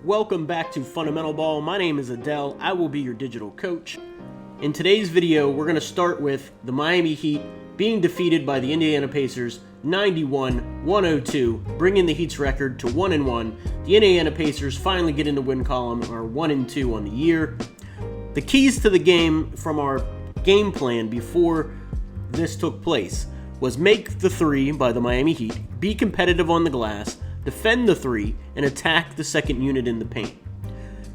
Welcome back to Fundamental Ball. My name is Adele. I will be your digital coach. In today's video, we're going to start with the Miami Heat being defeated by the Indiana Pacers 91-102, bringing the Heat's record to 1-1. The Indiana Pacers finally get in the win column, are 1-2 on the year. The keys to the game from our game plan before this took place was make the three by the Miami Heat, be competitive on the glass, defend the three, and attack the second unit in the paint.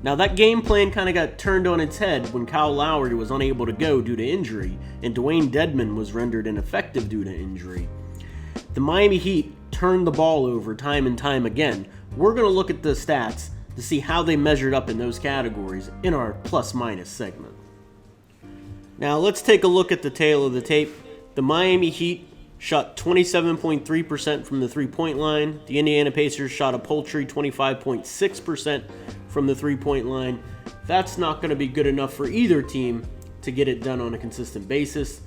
Now that game plan kind of got turned on its head when Kyle Lowry was unable to go due to injury and Dwayne Dedmon was rendered ineffective due to injury. The Miami Heat turned the ball over time and time again. We're going to look at the stats to see how they measured up in those categories in our plus-minus segment. Now let's take a look at the tail of the tape. The Miami Heat shot 27.3% from the three-point line. The Indiana Pacers shot a paltry 25.6% from the three-point line. That's not going to be good enough for either team to get it done on a consistent basis.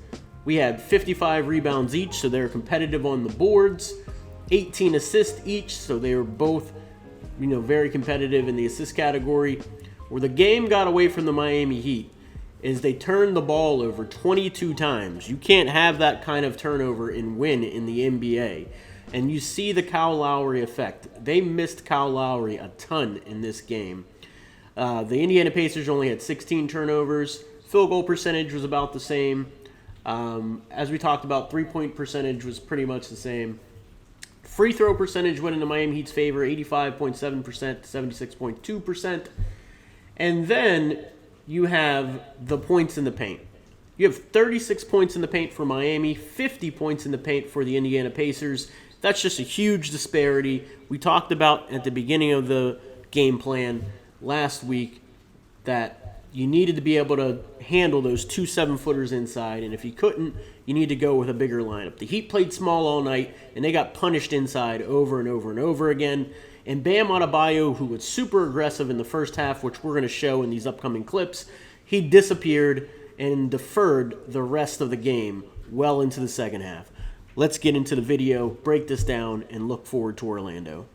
We had 55 rebounds each, so they were competitive on the boards. 18 assists each, so they were both, very competitive in the assist category. Where the game got away from the Miami Heat is they turned the ball over 22 times. You can't have that kind of turnover and win in the NBA. And you see the Kyle Lowry effect. They missed Kyle Lowry a ton in this game. The Indiana Pacers only had 16 turnovers. Field goal percentage was about the same. As we talked about, three-point percentage was pretty much the same. Free throw percentage went into Miami Heat's favor, 85.7% to 76.2%. And then you have the points in the paint. You have 36 points in the paint for Miami, 50 points in the paint for the Indiana Pacers. That's just a huge disparity. We talked about at the beginning of the game plan last week that you needed to be able to handle those two 7-footers inside, and if you couldn't, you need to go with a bigger lineup. The Heat played small all night, and they got punished inside over and over and over again. And Bam Adebayo, who was super aggressive in the first half, which we're going to show in these upcoming clips, he disappeared and deferred the rest of the game well into the second half. Let's get into the video, break this down, and look forward to Orlando.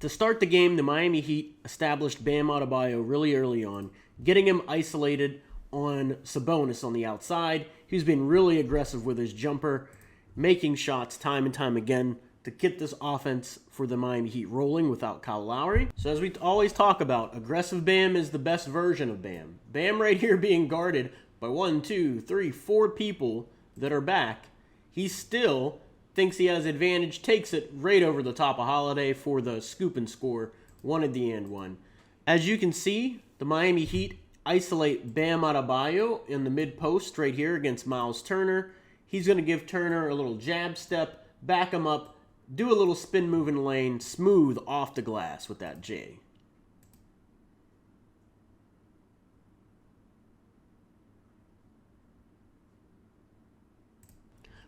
To start the game, the Miami Heat established Bam Adebayo really early on, getting him isolated on Sabonis on the outside. He's been really aggressive with his jumper, making shots time and time again to get this offense for the Miami Heat rolling without Kyle Lowry. So as we always talk about, aggressive Bam is the best version of Bam. Bam right here being guarded by 4 people that are back. He still thinks he has advantage, takes it right over the top of Holiday for the scoop and score, one at the end one. As you can see, the Miami Heat isolate Bam Adebayo in the mid-post right here against Miles Turner. He's going to give Turner a little jab step, back him up, do a little spin move in the lane, smooth off the glass with that J.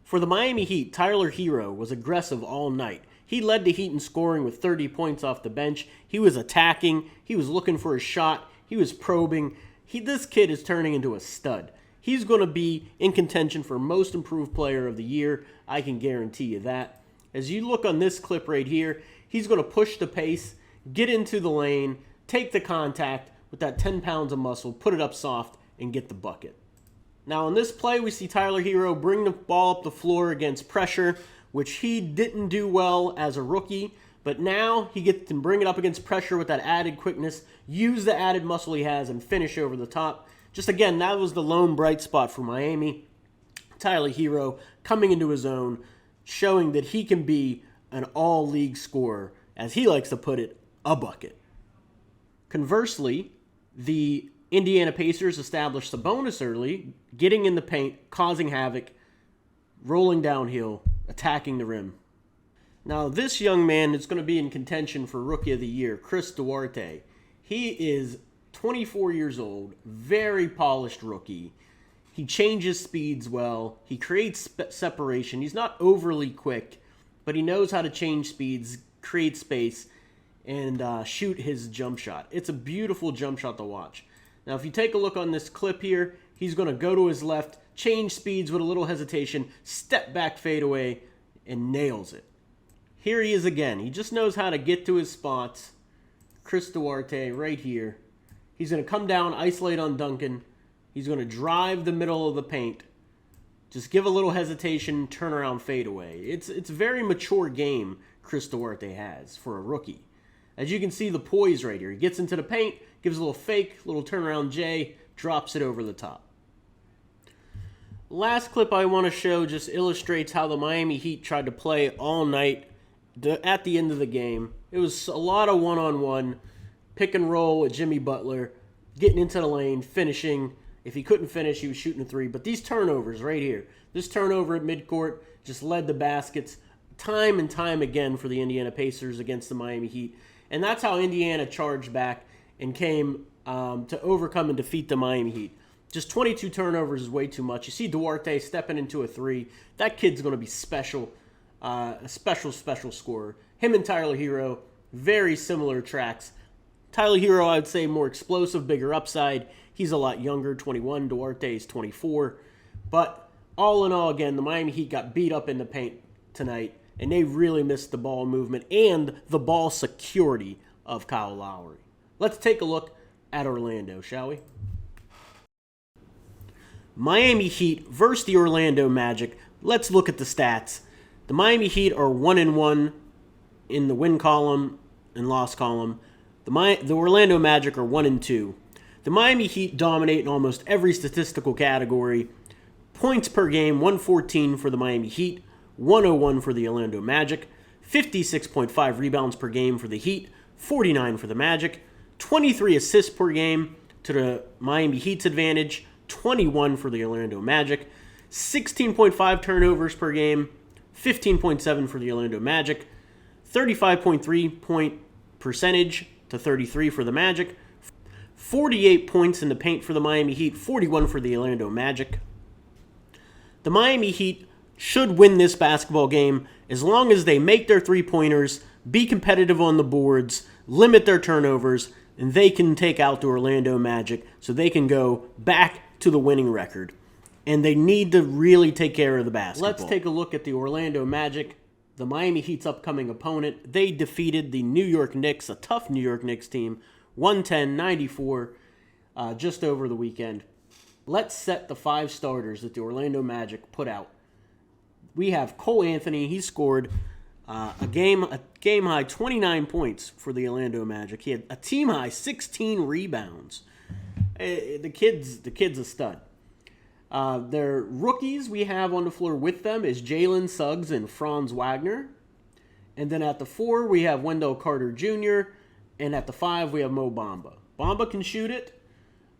For the Miami Heat, Tyler Hero was aggressive all night. He led the Heat in scoring with 30 points off the bench. He was attacking. He was looking for a shot. He was probing. This kid is turning into a stud. He's going to be in contention for Most Improved Player of the Year. I can guarantee you that. As you look on this clip right here, he's going to push the pace, get into the lane, take the contact with that 10 pounds of muscle, put it up soft, and get the bucket. Now in this play, we see Tyler Hero bring the ball up the floor against pressure, which he didn't do well as a rookie, but now he gets to bring it up against pressure with that added quickness, use the added muscle he has, and finish over the top. Just again, that was the lone bright spot for Miami. Tyler Hero coming into his own, showing that he can be an all-league scorer, as he likes to put it, a bucket. Conversely, the Indiana Pacers established Sabonis early, getting in the paint, causing havoc, rolling downhill, attacking the rim. Now, this young man is going to be in contention for Rookie of the Year, Chris Duarte. He is 24 years old, very polished rookie. He changes speeds well. He creates separation. He's not overly quick, but he knows how to change speeds, create space, and shoot his jump shot. It's a beautiful jump shot to watch. Now, if you take a look on this clip here, he's going to go to his left, change speeds with a little hesitation, step back fadeaway, and nails it. Here he is again. He just knows how to get to his spots, Chris Duarte right here. He's going to come down, isolate on Duncan. He's going to drive the middle of the paint. Just give a little hesitation, turn around, fade away. It's a very mature game Chris Duarte has for a rookie. As you can see, the poise right here. He gets into the paint, gives a little fake, little turnaround J, drops it over the top. Last clip I want to show just illustrates how the Miami Heat tried to play all night at the end of the game. It was a lot of one-on-one, pick and roll with Jimmy Butler, getting into the lane, finishing. If he couldn't finish, he was shooting a three. But these turnovers right here, this turnover at midcourt just led to baskets time and time again for the Indiana Pacers against the Miami Heat. And that's how Indiana charged back and came to overcome and defeat the Miami Heat. Just 22 turnovers is way too much. You see Duarte stepping into a three. That kid's going to be special, a special scorer. Him and Tyler Hero, very similar tracks. Tyler Hero, I would say, more explosive, bigger upside. He's a lot younger, 21. Duarte is 24. But all in all, again, the Miami Heat got beat up in the paint tonight, and they really missed the ball movement and the ball security of Kyle Lowry. Let's take a look at Orlando, shall we? Miami Heat versus the Orlando Magic. Let's look at the stats. The Miami Heat are 1-1 in the win column and loss column. The Orlando Magic are 1-2. The Miami Heat dominate in almost every statistical category. Points per game, 114 for the Miami Heat, 101 for the Orlando Magic. 56.5 rebounds per game for the Heat, 49 for the Magic. 23 assists per game to the Miami Heat's advantage, 21 for the Orlando Magic. 16.5 turnovers per game, 15.7 for the Orlando Magic. 35.3 point percentage to 33 for the Magic. 48 points in the paint for the Miami Heat, 41 for the Orlando Magic. The Miami Heat should win this basketball game as long as they make their three-pointers, be competitive on the boards, limit their turnovers, and they can take out the Orlando Magic so they can go back to the winning record. And they need to really take care of the basketball. Let's take a look at the Orlando Magic, the Miami Heat's upcoming opponent. They defeated the New York Knicks, a tough New York Knicks team, 110-94 just over the weekend. Let's set the five starters that the Orlando Magic put out. We have Cole Anthony. He scored a game high 29 points for the Orlando Magic. He had a team high 16 rebounds. The kid's a stud. Their rookies we have on the floor with them is Jalen Suggs and Franz Wagner. And then at the 4, we have Wendell Carter Jr., and at the 5, we have Mo Bamba. Bamba can shoot it.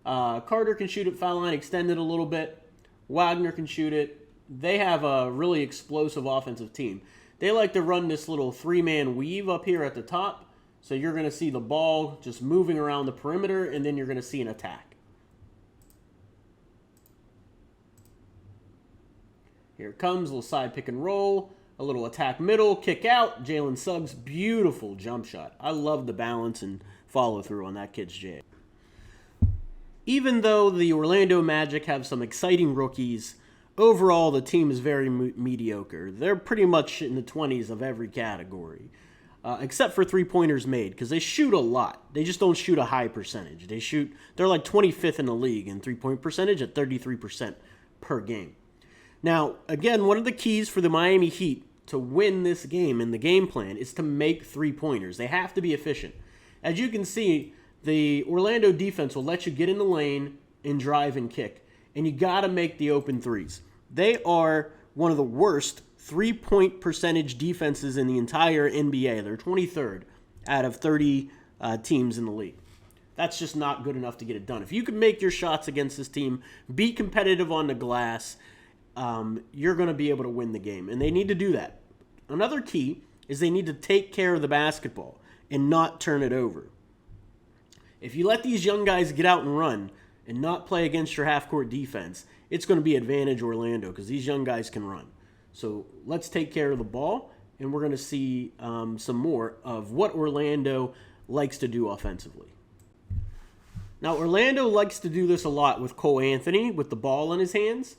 Carter can shoot it, foul line extended a little bit. Wagner can shoot it. They have a really explosive offensive team. They like to run this little three-man weave up here at the top. So you're going to see the ball just moving around the perimeter, and then you're going to see an attack. Here it comes, a little side pick and roll. A little attack middle, kick out. Jalen Suggs, beautiful jump shot. I love the balance and follow through on that kid's jam. Even though the Orlando Magic have some exciting rookies, overall the team is very mediocre. They're pretty much in the 20s of every category, except for three-pointers made, because they shoot a lot. They just don't shoot a high percentage. They're like 25th in the league in three-point percentage at 33% per game. Now, again, one of the keys for the Miami Heat to win this game in the game plan is to make three-pointers. They have to be efficient. As you can see, the Orlando defense will let you get in the lane and drive and kick, and you got to make the open threes. They are one of the worst three-point percentage defenses in the entire NBA. They're 23rd out of 30 teams in the league. That's just not good enough to get it done. If you can make your shots against this team, be competitive on the glass, you're going to be able to win the game. And they need to do that. Another key is they need to take care of the basketball and not turn it over. If you let these young guys get out and run and not play against your half-court defense, it's going to be advantage Orlando because these young guys can run. So let's take care of the ball, and we're going to see some more of what Orlando likes to do offensively. Now, Orlando likes to do this a lot with Cole Anthony with the ball in his hands.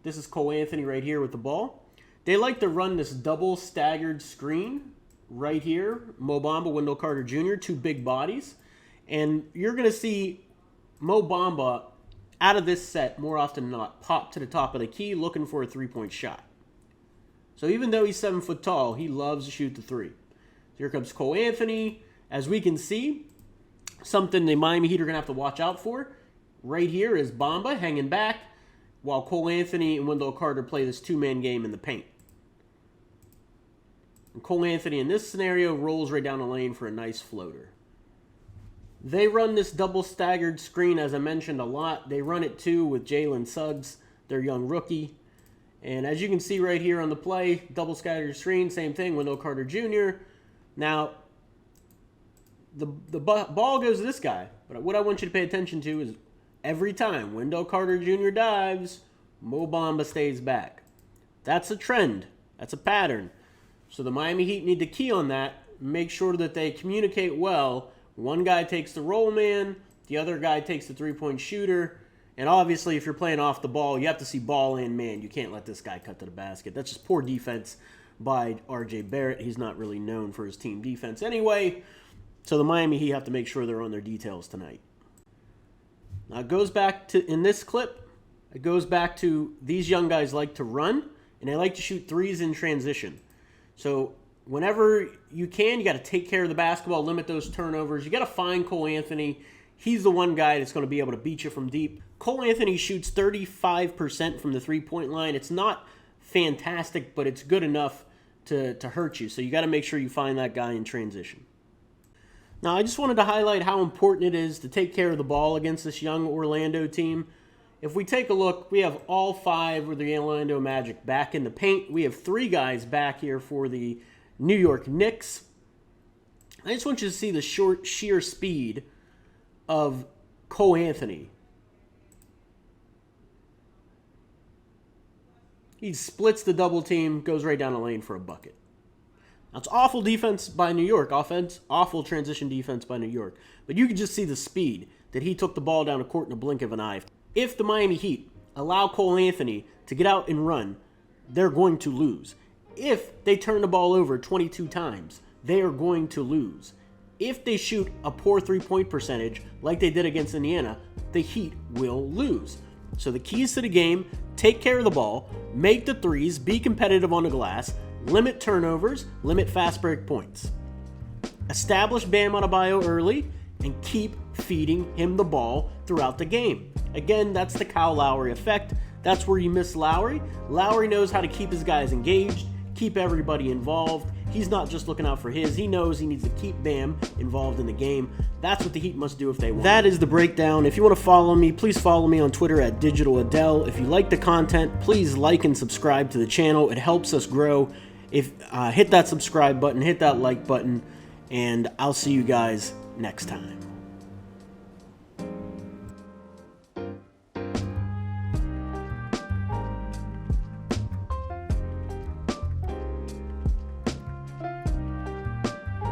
This is Cole Anthony right here with the ball. They like to run this double staggered screen right here, Mo Bamba, Wendell Carter Jr., two big bodies. And you're going to see Mo Bamba out of this set more often than not pop to the top of the key looking for a three-point shot. So even though he's 7 foot tall, he loves to shoot the three. Here comes Cole Anthony. As we can see, something the Miami Heat are going to have to watch out for. Right here is Bamba hanging back while Cole Anthony and Wendell Carter play this two-man game in the paint. And Cole Anthony in this scenario rolls right down the lane for a nice floater. They run this double staggered screen, as I mentioned, a lot. They run it too with Jalen Suggs, their young rookie. And as you can see right here on the play, double staggered screen, same thing, Wendell Carter Jr. Now, the ball goes to this guy. But what I want you to pay attention to is every time Wendell Carter Jr. dives, Mo Bamba stays back. That's a trend. That's a pattern. So the Miami Heat need to key on that, make sure that they communicate well. One guy takes the roll man, the other guy takes the three-point shooter, and obviously if you're playing off the ball, you have to see ball and man. You can't let this guy cut to the basket. That's just poor defense by R.J. Barrett. He's not really known for his team defense anyway, so the Miami Heat have to make sure they're on their details tonight. Now it goes back to, in this clip, it goes back to these young guys like to run, and they like to shoot threes in transition. So whenever you can, you got to take care of the basketball, limit those turnovers. You got to find Cole Anthony. He's the one guy that's going to be able to beat you from deep. Cole Anthony shoots 35% from the three-point line. It's not fantastic, but it's good enough to hurt you. So you got to make sure you find that guy in transition. Now, I just wanted to highlight how important it is to take care of the ball against this young Orlando team. If we take a look, we have all five of the Orlando Magic back in the paint. We have three guys back here for the New York Knicks. I just want you to see the sheer speed of Cole Anthony. He splits the double team, goes right down the lane for a bucket. Now, it's awful defense by New York. Awful transition defense by New York. But you can just see the speed that he took the ball down the court in a blink of an eye. If the Miami Heat allow Cole Anthony to get out and run, they're going to lose. If they turn the ball over 22 times, they are going to lose. If they shoot a poor three-point percentage like they did against Indiana, the Heat will lose. So the keys to the game, take care of the ball, make the threes, be competitive on the glass, limit turnovers, limit fast break points. Establish Bam Adebayo early and keep feeding him the ball throughout the game. Again, that's the Kyle Lowry effect. That's where you miss Lowry. Lowry knows how to keep his guys engaged, keep everybody involved. He's not just looking out for his. He knows he needs to keep Bam involved in the game. That's what the Heat must do if they want. That is the breakdown. If you want to follow me, please follow me on Twitter at DigitalAdele. If you like the content, please like and subscribe to the channel. It helps us grow. Hit that subscribe button, hit that like button, and I'll see you guys next time.